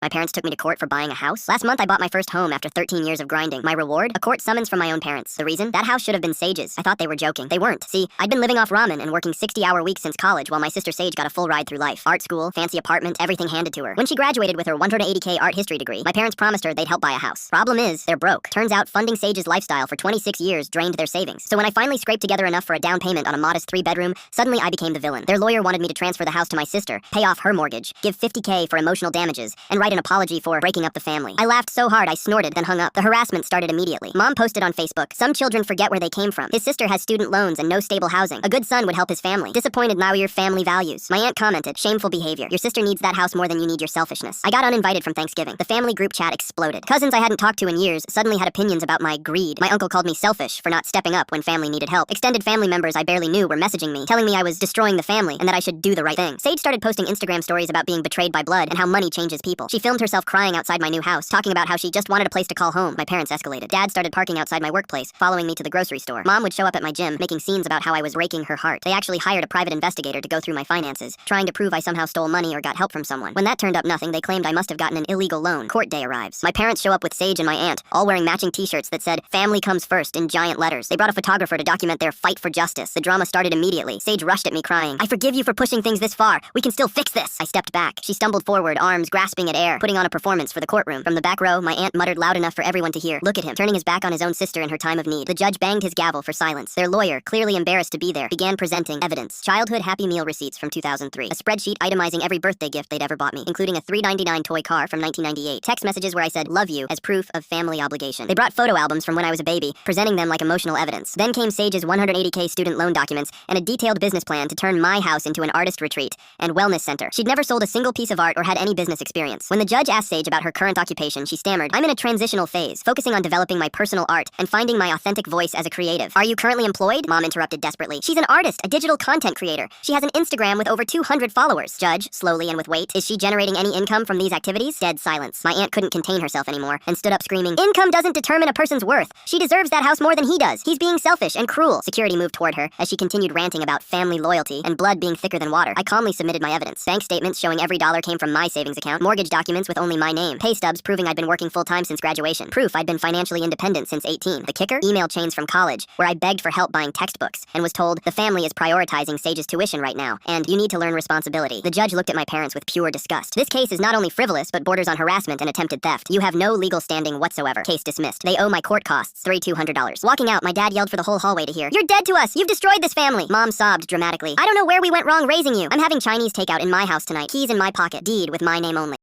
My parents took me to court for buying a house. Last month, I bought my first home after 13 years of grinding. My reward? A court summons from my own parents. The reason? That house should have been Sage's. I thought they were joking. They weren't. See, I'd been living off ramen and working 60-hour weeks since college while my sister Sage got a full ride through life. Art school, fancy apartment, everything handed to her. When she graduated with her 180K art history degree, my parents promised her they'd help buy a house. Problem is, they're broke. Turns out funding Sage's lifestyle for 26 years drained their savings. So when I finally scraped together enough for a down payment on a modest 3-bedroom, suddenly I became the villain. Their lawyer wanted me to transfer the house to my sister, pay off her mortgage, give 50K for emotional damages, and write an apology for breaking up the family. I laughed so hard I snorted, then hung up. The harassment started immediately. Mom posted on Facebook, "Some children forget where they came from. His sister has student loans and no stable housing. A good son would help his family. Disappointed now your family values." My aunt commented, "Shameful behavior. Your sister needs that house more than you need your selfishness." I got uninvited from Thanksgiving. The family group chat exploded. Cousins I hadn't talked to in years suddenly had opinions about my greed. My uncle called me selfish for not stepping up when family needed help. Extended family members I barely knew were messaging me, telling me I was destroying the family and that I should do the right thing. Sage started posting Instagram stories about being betrayed by blood and how money changes people. She filmed herself crying outside my new house, talking about how she just wanted a place to call home. My parents escalated. Dad started parking outside my workplace, following me to the grocery store. Mom would show up at my gym, making scenes about how I was breaking her heart. They actually hired a private investigator to go through my finances, trying to prove I somehow stole money or got help from someone. When that turned up nothing, they claimed I must have gotten an illegal loan. Court day arrives. My parents show up with Sage and my aunt, all wearing matching t-shirts that said, "Family comes first" in giant letters. They brought a photographer to document their fight for justice. The drama started immediately. Sage rushed at me crying, "I forgive you for pushing things this far. We can still fix this." I stepped back. She stumbled forward, arms grasping at air, putting on a performance for the courtroom. From the back row, my aunt muttered loud enough for everyone to hear, "Look at him, turning his back on his own sister in her time of need." The judge banged his gavel for silence. Their lawyer, clearly embarrassed to be there, began presenting evidence. Childhood Happy Meal receipts from 2003. A spreadsheet itemizing every birthday gift they'd ever bought me, including a $3.99 toy car from 1998. Text messages where I said, "Love you," as proof of family obligation. They brought photo albums from when I was a baby, presenting them like emotional evidence. Then came Sage's 180K student loan documents and a detailed business plan to turn my house into an artist retreat and wellness center. She'd never sold a single piece of art or had any business experience. When the judge asked Sage about her current occupation, she stammered, "I'm in a transitional phase, focusing on developing my personal art and finding my authentic voice as a creative." "Are you currently employed?" Mom interrupted desperately. "She's an artist, a digital content creator. She has an Instagram with over 200 followers." Judge, slowly and with weight, "Is she generating any income from these activities?" Dead silence. My aunt couldn't contain herself anymore and stood up screaming, "Income doesn't determine a person's worth. She deserves that house more than he does. He's being selfish and cruel." Security moved toward her as she continued ranting about family loyalty and blood being thicker than water. I calmly submitted my evidence. Bank statements showing every dollar came from my savings account, mortgage documents with only my name, pay stubs proving I'd been working full-time since graduation, proof I'd been financially independent since 18. The kicker? Email chains from college, where I begged for help buying textbooks and was told, "The family is prioritizing Sage's tuition right now, and you need to learn responsibility." The judge looked at my parents with pure disgust. "This case is not only frivolous, but borders on harassment and attempted theft. You have no legal standing whatsoever. Case dismissed. They owe my court costs $3,200. Walking out, my dad yelled for the whole hallway to hear, "You're dead to us! You've destroyed this family!" Mom sobbed dramatically, "I don't know where we went wrong raising you. I'm having Chinese takeout in my house tonight. Keys in my pocket. Deed with my name only."